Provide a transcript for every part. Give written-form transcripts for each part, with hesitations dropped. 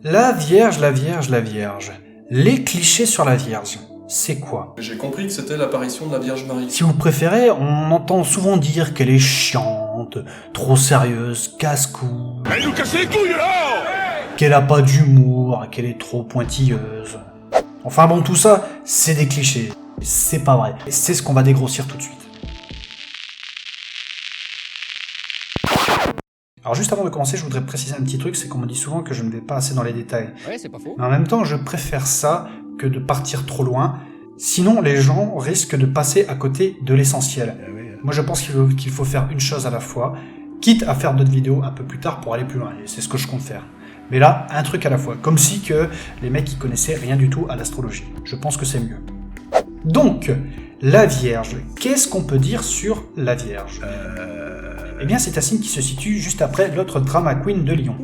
La Vierge, la Vierge, la Vierge. Les clichés sur la Vierge, c'est quoi? J'ai compris que c'était l'apparition de la Vierge Marie. Si vous préférez, on entend souvent dire qu'elle est chiante, trop sérieuse, casse-cou. Elle nous casse les couilles là! Qu'elle a pas d'humour, qu'elle est trop pointilleuse. Enfin bon, tout ça, c'est des clichés. C'est pas vrai. Et c'est ce qu'on va dégrossir tout de suite. Alors juste avant de commencer, je voudrais préciser un petit truc, c'est qu'on me dit souvent que je ne vais pas assez dans les détails. Ouais, c'est pas faux. Mais en même temps, je préfère ça que de partir trop loin. Sinon, les gens risquent de passer à côté de l'essentiel. Moi, je pense qu'il faut faire une chose à la fois, quitte à faire d'autres vidéos un peu plus tard pour aller plus loin. Et c'est ce que je compte faire. Mais là, un truc à la fois. Comme si que les mecs, ils connaissaient rien du tout à l'astrologie. Je pense que c'est mieux. Donc, la Vierge. Qu'est-ce qu'on peut dire sur la Vierge ? Eh bien, c'est un signe qui se situe juste après l'autre drama queen de Lion.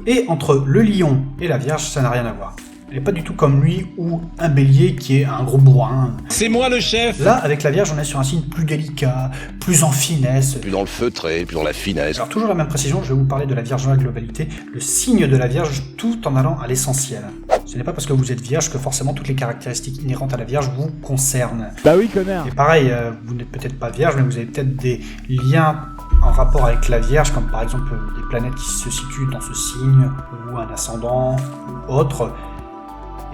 Et entre le lion et la Vierge, ça n'a rien à voir. Elle n'est pas du tout comme lui ou un bélier qui est un gros bourrin. C'est moi le chef! Là, avec la Vierge, on est sur un signe plus délicat, plus en finesse. Plus dans le feutré, plus dans la finesse. Alors toujours la même précision, je vais vous parler de la Vierge dans la globalité, le signe de la Vierge tout en allant à l'essentiel. Ce n'est pas parce que vous êtes Vierge que forcément toutes les caractéristiques inhérentes à la Vierge vous concernent. Bah oui, connard. Et pareil, vous n'êtes peut-être pas Vierge, mais vous avez peut-être des liens en rapport avec la Vierge, comme par exemple des planètes qui se situent dans ce signe, ou un ascendant, ou autre.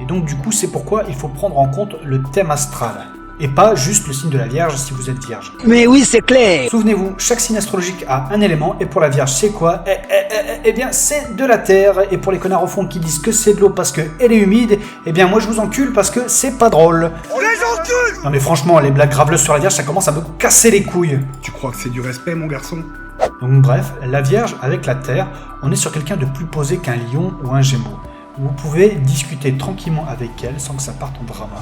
Et donc du coup, c'est pourquoi il faut prendre en compte le thème astral, et pas juste le signe de la Vierge si vous êtes Vierge. Mais oui, c'est clair. Souvenez-vous, chaque signe astrologique a un élément, et pour la Vierge, c'est quoi? Eh bien, c'est de la terre, et pour les connards au fond qui disent que c'est de l'eau parce qu'elle est humide, eh bien moi je vous encule parce que c'est pas drôle. On les encule! Non mais franchement, les blagues graveleuses sur la Vierge, ça commence à me casser les couilles. Tu crois que c'est du respect, mon garçon? Donc bref, la Vierge avec la Terre, on est sur quelqu'un de plus posé qu'un lion ou un gémeau. Vous pouvez discuter tranquillement avec elle sans que ça parte en drama.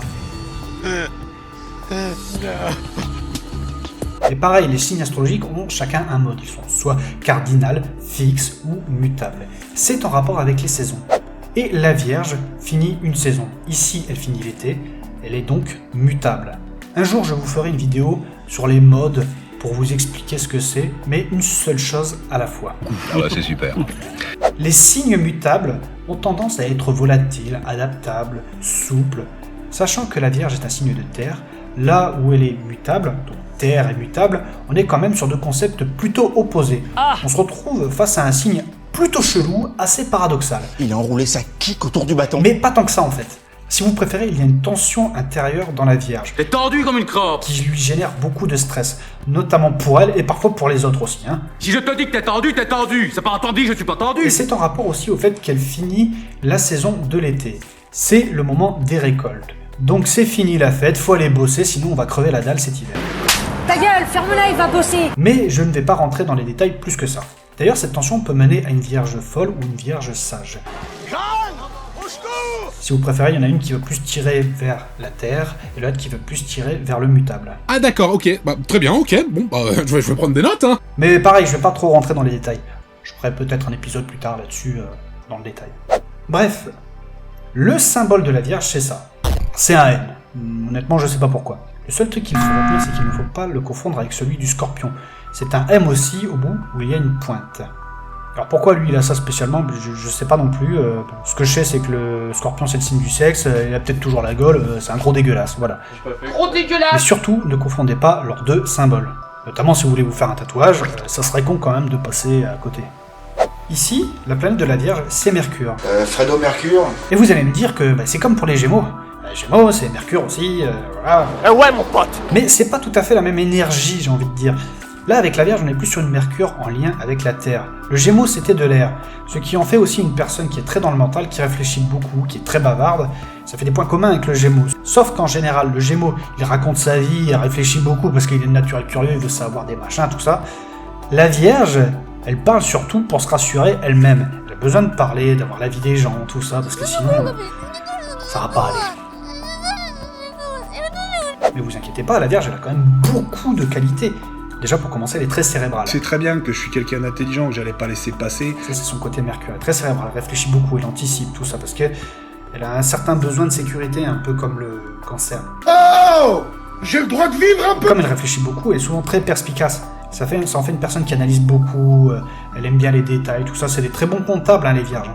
Et pareil, les signes astrologiques ont chacun un mode. Ils sont soit cardinal, fixe ou mutable. C'est en rapport avec les saisons. Et la Vierge finit une saison. Ici, elle finit l'été. Elle est donc mutable. Un jour, je vous ferai une vidéo sur les modes pour vous expliquer ce que c'est, mais une seule chose à la fois. Ah ouais, c'est super. Les signes mutables ont tendance à être volatiles, adaptables, souples, sachant que la Vierge est un signe de terre, là où elle est mutable, donc terre et mutable, on est quand même sur deux concepts plutôt opposés. On se retrouve face à un signe plutôt chelou, assez paradoxal. Il a enroulé sa kick autour du bâton. Mais pas tant que ça en fait. Si vous préférez, il y a une tension intérieure dans la Vierge. T'es tendu comme une crampe. Qui lui génère beaucoup de stress, notamment pour elle et parfois pour les autres aussi. Si je te dis que t'es tendu, t'es tendu. C'est pas entendu que je suis pas tendu. Et c'est en rapport aussi au fait qu'elle finit la saison de l'été. C'est le moment des récoltes. Donc c'est fini la fête, faut aller bosser, sinon on va crever la dalle cet hiver. Ta gueule, ferme-la, il va bosser. Mais je ne vais pas rentrer dans les détails plus que ça. D'ailleurs, cette tension peut mener à une Vierge folle ou une Vierge sage. Si vous préférez, il y en a une qui veut plus tirer vers la terre et l'autre qui veut plus tirer vers le mutable. Ah d'accord, ok. Bah, très bien, ok. Bon, bah, je vais prendre des notes, hein. Mais pareil, je vais pas trop rentrer dans les détails. Je ferai peut-être un épisode plus tard là-dessus, dans le détail. Bref, le symbole de la Vierge, c'est ça. C'est un M. Honnêtement, je sais pas pourquoi. Le seul truc qu'il faut retenir, c'est qu'il ne faut pas le confondre avec celui du Scorpion. C'est un M aussi, au bout, où il y a une pointe. Alors pourquoi lui il a ça spécialement, je sais pas non plus. Ce que je sais c'est que le Scorpion c'est le signe du sexe, il a peut-être toujours la gaule, c'est un gros dégueulasse, voilà. Gros dégueulasse. Mais surtout, ne confondez pas leurs deux symboles. Notamment si vous voulez vous faire un tatouage, ça serait con quand même de passer à côté. Ici, la planète de la Vierge, c'est Mercure. Fredo Mercure. Et vous allez me dire que c'est comme pour les Gémeaux. Les Gémeaux, c'est Mercure aussi, voilà. Ouais, mon pote. Mais c'est pas tout à fait la même énergie, j'ai envie de dire. Là, avec la Vierge, on est plus sur une Mercure en lien avec la Terre. Le Gémeaux, c'était de l'air. Ce qui en fait aussi une personne qui est très dans le mental, qui réfléchit beaucoup, qui est très bavarde. Ça fait des points communs avec le Gémeaux. Sauf qu'en général, le Gémeaux, il raconte sa vie, il réfléchit beaucoup parce qu'il est de naturel curieux, il veut savoir des machins, tout ça. La Vierge, elle parle surtout pour se rassurer elle-même. Elle a besoin de parler, d'avoir l'avis des gens, tout ça, parce que sinon, ça va pas aller. Mais vous inquiétez pas, la Vierge, elle a quand même beaucoup de qualités. Déjà, pour commencer, elle est très cérébrale. C'est très bien que je suis quelqu'un d'intelligent, que j'allais pas laisser passer. Ça, c'est son côté Mercure. Elle est très cérébrale, elle réfléchit beaucoup, elle anticipe tout ça, parce qu'elle a un certain besoin de sécurité, un peu comme le cancer. Oh! J'ai le droit de vivre un peu! Comme elle réfléchit beaucoup, elle est souvent très perspicace. Ça en fait une personne qui analyse beaucoup, elle aime bien les détails, tout ça. C'est des très bons comptables, les Vierges.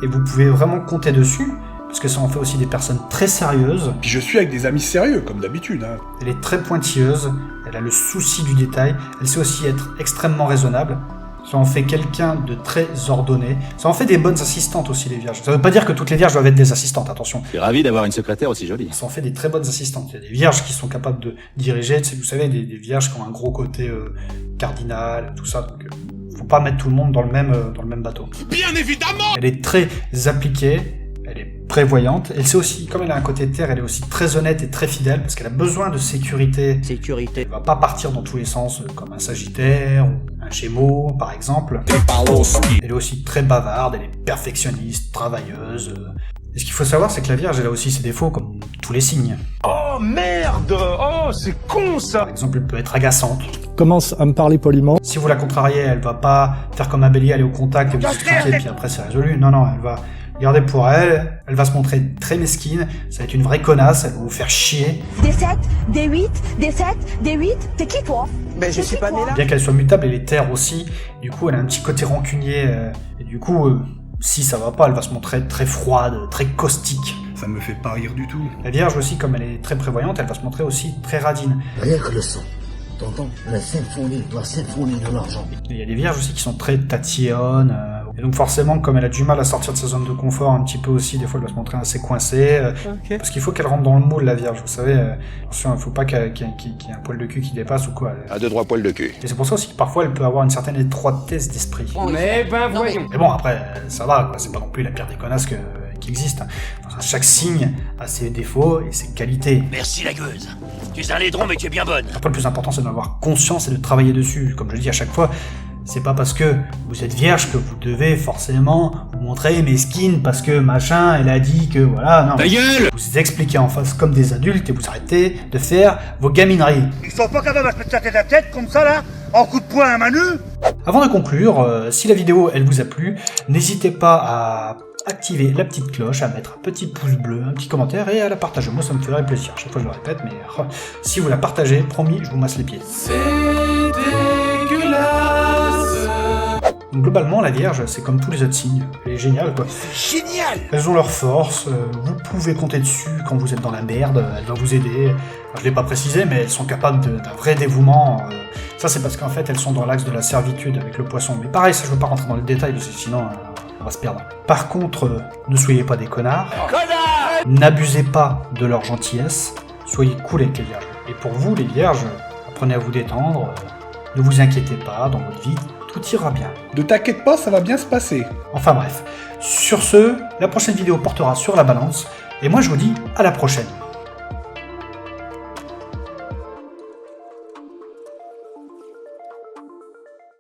et vous pouvez vraiment compter dessus, parce que ça en fait aussi des personnes très sérieuses. Puis je suis avec des amis sérieux, comme d'habitude. Hein. Elle est très pointilleuse, elle a le souci du détail, elle sait aussi être extrêmement raisonnable. Ça en fait quelqu'un de très ordonné. Ça en fait des bonnes assistantes aussi, les vierges. Ça veut pas dire que toutes les vierges doivent être des assistantes, attention. Je suis ravi d'avoir une secrétaire aussi jolie. Ça en fait des très bonnes assistantes. Il y a des vierges qui sont capables de diriger, vous savez, des vierges qui ont un gros côté cardinal, tout ça. Donc, faut pas mettre tout le monde dans le même bateau. Bien évidemment! Elle est très appliquée. Elle est prévoyante. Elle sait aussi, comme elle a un côté terre, elle est aussi très honnête et très fidèle parce qu'elle a besoin de sécurité. Elle va pas partir dans tous les sens comme un Sagittaire ou un Gémeaux, par exemple. Elle est aussi très bavarde, elle est perfectionniste, travailleuse. Et ce qu'il faut savoir, c'est que la Vierge, elle a aussi ses défauts comme tous les signes. Oh merde! Oh, c'est con ça! Par exemple, elle peut être agaçante. Commence à me parler poliment. Si vous la contrariez, elle va pas faire comme un bélier, aller au contact et vous expliquer, puis après c'est résolu. Non, elle va garder pour elle, elle va se montrer très mesquine, ça va être une vraie connasse, elle va vous faire chier. Des 7, des 8, des 7, des 8, t'es qui toi? Ben je suis pas né là. Bien qu'elle soit mutable, elle est terre aussi, du coup elle a un petit côté rancunier, et du coup, si ça va pas, elle va se montrer très froide, très caustique. Ça me fait pas rire du tout. La Vierge aussi, comme elle est très prévoyante, elle va se montrer aussi très radine. Rien que le son. T'entends? La symphonie de l'argent. Il y a des Vierges aussi qui sont très tatillonnes, et donc forcément, comme elle a du mal à sortir de sa zone de confort un petit peu aussi, des fois elle va se montrer assez coincée, parce qu'il faut qu'elle rentre dans le moule, la Vierge, vous savez, attention, il faut pas qu'il y ait un poil de cul qui dépasse ou quoi. À 2-3 poils de cul. Et c'est pour ça aussi que parfois elle peut avoir une certaine étroitesse d'esprit. Mais ben voyons. Mais bon, après, ça va, quoi, c'est pas non plus la pire des connasses qui existe. Enfin, chaque signe a ses défauts et ses qualités. Merci la gueuse. Tu es un laidron mais tu es bien bonne. Après, le plus important, c'est d'en avoir conscience et de travailler dessus. Comme je le dis à chaque fois, c'est pas parce que vous êtes vierge que vous devez forcément vous montrer mesquine parce que machin, elle a dit que voilà, non. Ta gueule! Vous expliquez en face comme des adultes et vous arrêtez de faire vos gamineries. Ils sont pas capables de se mettre tête à tête comme ça là, en coup de poing à main nue. Avant de conclure, si la vidéo elle vous a plu, n'hésitez pas à activer la petite cloche, à mettre un petit pouce bleu, un petit commentaire et à la partager. Moi ça me ferait plaisir, chaque fois je le répète, mais si vous la partagez, promis, je vous masse les pieds. C'est dégueulasse. Donc, globalement, la Vierge, c'est comme tous les autres signes. Elle est géniale, quoi. Génial! Elles ont leur force, vous pouvez compter dessus quand vous êtes dans la merde, elle va vous aider. Enfin, je l'ai pas précisé, mais elles sont capables d'un vrai dévouement. Ça, c'est parce qu'en fait, elles sont dans l'axe de la servitude avec le poisson. Mais pareil, ça, je veux pas rentrer dans le détail, parce que sinon, on va se perdre. Par contre, ne soyez pas des connards. N'abusez pas de leur gentillesse. Soyez cool avec les Vierges. Et pour vous, les Vierges, apprenez à vous détendre. Ne vous inquiétez pas, dans votre vie, tout ira bien. Ne t'inquiète pas, ça va bien se passer. Enfin bref. Sur ce, la prochaine vidéo portera sur la balance. Et moi, je vous dis à la prochaine.